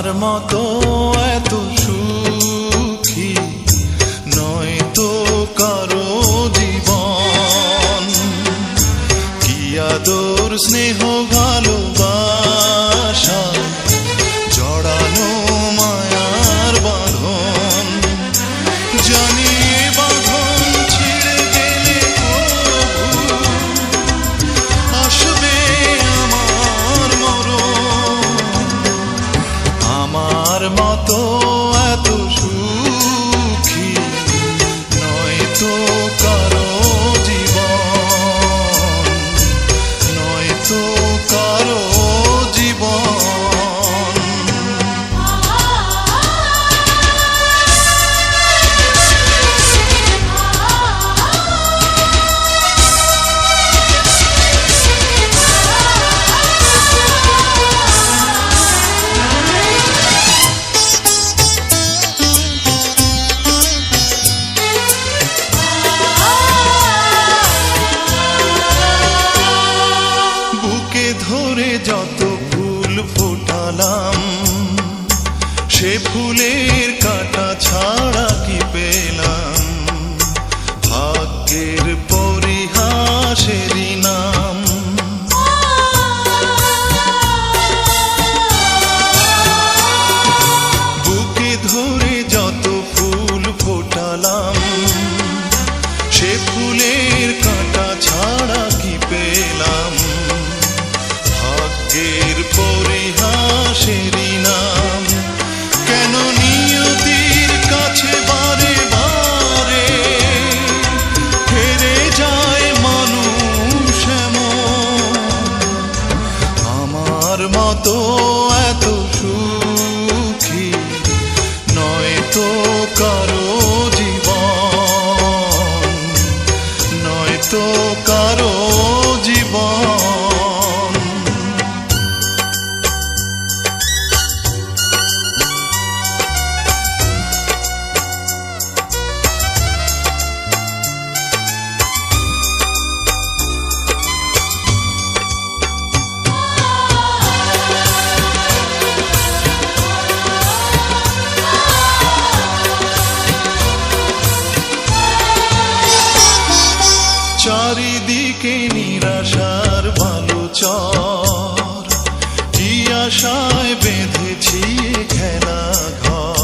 আমার মতো এত সুখী নয় তো কারো জীবন। কি আদর স্নেহ ভালোবাসা জড়ানো মায়ার বাঁধন। জানি বাঁধন ছিঁড়ে গেলে প্রভু আসবে আমার মরণ। আমার মতো এত সুখী নয় তো কারো জীবন, নয় তো কারো জীবন। ধরে যত ফুল ফোটালাম সে ফুলের কাঁটা ছাড়া কি পেলাম? ভাগ্যের পরিহাসেরই নাম। বুকে ধরে যত ফুল ফোটালাম সে ফুলের কাঁটা ছাড়া কি পেলাম? ভাগ্যের পরিহাসেরই নাম। কেন নিয়তির কাছে বারে বারে হেরে যায় মানুষ এমন? আমার মতো এত সুখী নয় তো কারো জীবন, নয় তো কারো জীবন। চারিদিকে নিরাশার বালুচর, কি আশায় বেঁধেছি খেলা ঘর।